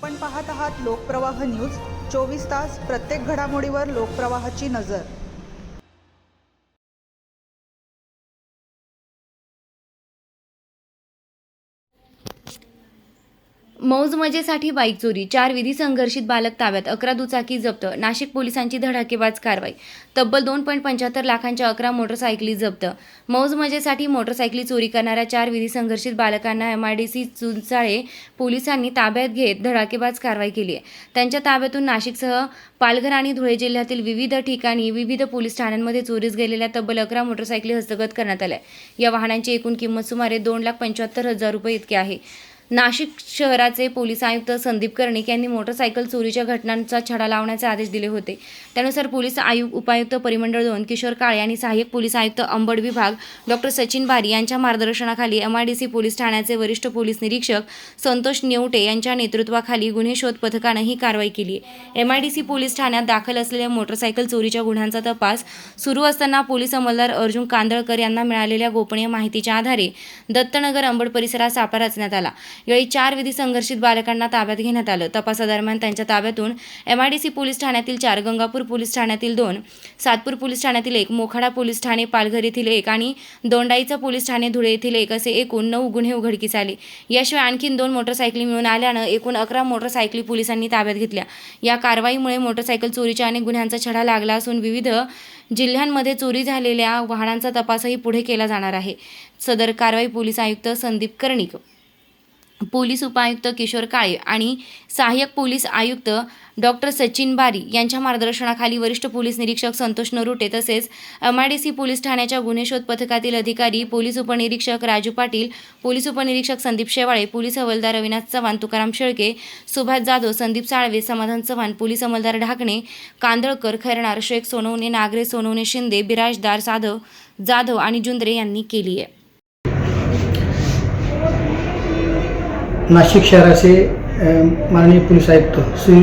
आपण पाहत आहात लोकप्रवाह न्यूज। 24 तास प्रत्येक घडामोडीवर लोकप्रवाहाची नजर। मौज मजेसाठी बाईक चोरी, 4 विधी संघर्षित बालक ताब्यात, 11 दुचाकी जप्त, नाशिक पोलिसांची धडाकेबाज कारवाई, तब्बल 2.75 लाखांच्या 11 मोटरसायकली जप्त। मौज मजेसाठी मोटरसायकली चोरी करणाऱ्या 4 विधी संघर्षित बालकांना MIDC चुंचाळे पोलिसांनी ताब्यात घेत धडाकेबाज कारवाई केली आहे। त्यांच्या ताब्यातून नाशिकसह पालघर आणि धुळे जिल्ह्यातील विविध ठिकाणी विविध पोलीस ठाण्यांमध्ये चोरीस गेलेल्या तब्बल 11 मोटरसायकली हस्तगत करण्यात आल्या। या वाहनांची एकूण किंमत सुमारे 2,75,000 रुपये इतकी आहे। नाशिक शहराचे पोलीस आयुक्त संदीप कर्णिक यांनी मोटरसायकल चोरीच्या घटनांचा छडा लावण्याचे आदेश दिले होते। त्यानुसार पोलीस उपायुक्त परिमंडळ 2 किशोर काळे आणि सहाय्यक पोलीस आयुक्त अंबड विभाग डॉ. सचिन बारी यांच्या मार्गदर्शनाखाली MIDC पोलीस ठाण्याचे वरिष्ठ पोलीस निरीक्षक संतोष नेवटे यांच्या नेतृत्वाखाली गुन्हे शोध पथकाने ही कारवाई केली आहे। MIDC पोलीस ठाण्यात दाखल असलेल्या मोटरसायकल चोरीच्या गुन्ह्यांचा तपास सुरू असताना पोलीस अंमलदार अर्जुन कांदळकर यांना मिळालेल्या गोपनीय माहितीच्या आधारे दत्तनगर अंबड परिसरात सापळा रचण्यात आला। यावेळी 4 विधी संघर्षित बालकांना ताब्यात घेण्यात आलं। तपासादरम्यान त्यांच्या ताब्यातून MIDC पोलीस ठाण्यातील 4, गंगापूर पोलीस ठाण्यातील 2, सातपूर पोलीस ठाण्यातील 1, मोखाडा पोलीस ठाणे पालघर येथील 1 आणि दोंडाईचा पोलीस ठाणे धुळे येथील 1 असे एकूण 9 गुन्हे उघडकीस आले। याशिवाय आणखी 2 मोटरसायकली मिळून आल्यानं एकूण 11 मोटरसायकली पोलिसांनी ताब्यात घेतल्या। या कारवाईमुळे मोटरसायकल चोरीच्या अनेक गुन्ह्यांचा छडा लागला असून विविध जिल्ह्यांमध्ये चोरी झालेल्या वाहनांचा तपासही पुढे केला जाणार आहे। सदर कारवाई पोलीस आयुक्त संदीप कर्णिक, पोलीस उपायुक्त किशोर काळे आणि सहाय्यक पोलीस आयुक्त डॉ. सचिन बारी यांच्या मार्गदर्शनाखाली वरिष्ठ पोलीस निरीक्षक संतोष नरुटे तसेच MIDC पोलीस ठाण्याच्या गुन्हे शोध पथकातील अधिकारी, पोलीस उपनिरीक्षक राजू पाटील, पोलीस उपनिरीक्षक संदीप शेवाळे, पोलीस हवालदार अविनाश चव्हाण, तुकाराम शेळके, सुभाष जाधव, संदीप साळवे, समाधान चव्हाण, पोलीस अंमलदार ढाकणे, कांदळकर, खैरनार, शेख सोनवणे, नागरे, सोनवणे, शिंदे, बिराजदार, जाधव आणि जुंद्रे यांनी केली आहे। नाशिक शहराचे माननीय पोलीस आयुक्त श्री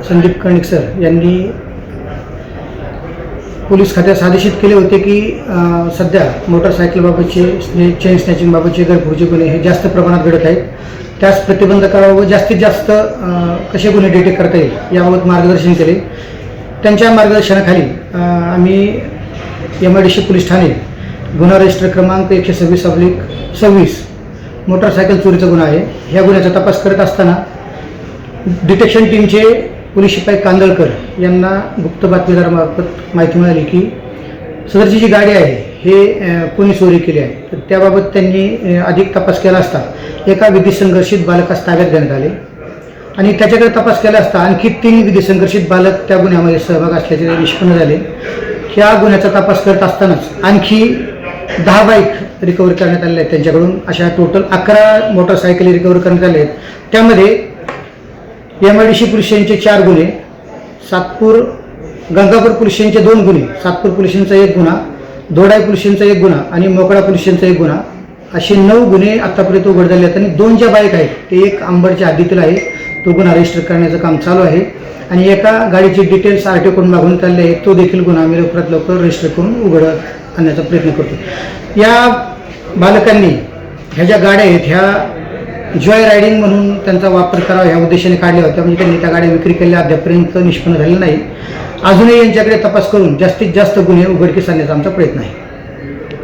संदीप कर्णिक सर यांनी पोलीस खात्यास आदेशित केले होते की सध्या मोटरसायकलबाबतचे चेन स्नॅचिंगबाबतचे गैरप्रवृत्ती गुन्हे हे जास्त प्रमाणात घडत आहेत। त्यास प्रतिबंध करावा व जास्तीत जास्त कसे गुन्हे डिटेक्ट करता येईल याबाबत मार्गदर्शन केले। त्यांच्या मार्गदर्शनाखाली आम्ही MIDC पोलीस ठाणे गुन्हा रजिस्टर क्रमांक 126/26 मोटरसायकल चोरीचा गुन्हा आहे। ह्या गुन्ह्याचा तपास करत असताना डिटेक्शन टीमचे पोलीस शिपाई कांदळकर यांना गुप्त बातमीदारामार्फत माहिती मिळाली की सदरची जी गाडी आहे हे कोणी चोरी केली आहे। तर त्याबाबत त्यांनी अधिक तपास केला असता एका विधी संघर्षित बालकास ताब्यात घेण्यात आले आणि त्याच्याकडे तपास केला असता आणखी 3 विधी संघर्षित बालक त्या गुन्ह्यामध्ये सहभाग असल्याचे निष्पन्न झाले। ह्या गुन्ह्याचा तपास करत असतानाच आणखी 10 बाईक रिकवर करण्यात आलेल्या आहेत त्यांच्याकडून। अशा टोटल 11 मोटरसायकली रिकवर करण्यात आल्या आहेत। त्यामध्ये MIDC पोलीस स्टेशनचे 4 गुन्हे, गंगापूर पोलीस स्टेशनचे 2 गुन्हे, सातपूर पोलीस स्टेशनचा 1 गुन्हा, दोंडाई पोलीस स्टेशनचा 1 गुन्हा आणि मोखाडा पोलीस स्टेशनचा 1 गुन्हा असे 9 गुन्हे आतापर्यंत उघड झाले आहेत। आणि 2 ज्या बाईक आहेत ते एक अंबडच्या हद्दीतील आहे, तो गुन्हा रजिस्टर करण्याचं काम चालू आहे आणि एका गाडीची डिटेल्स RTO कडून मागवण्यात आलेले आहे, तो देखील गुन्हा आम्ही लवकरात लवकर रजिस्टर करून उघड आणण्याचा प्रयत्न करतो। या बालकांनी ह्या ज्या गाड्या आहेत ह्या जॉय रायडिंग म्हणून त्यांचा वापर करावा ह्या उद्देशाने काढल्या होत्या, म्हणजे त्यांनी त्या गाड्या विक्री केल्या अद्यापर्यंत निष्पन्न झालेलं नाही। अजूनही यांच्याकडे तपास करून जास्तीत जास्त गुन्हे उघडकीस आणण्याचा आमचा प्रयत्न आहे।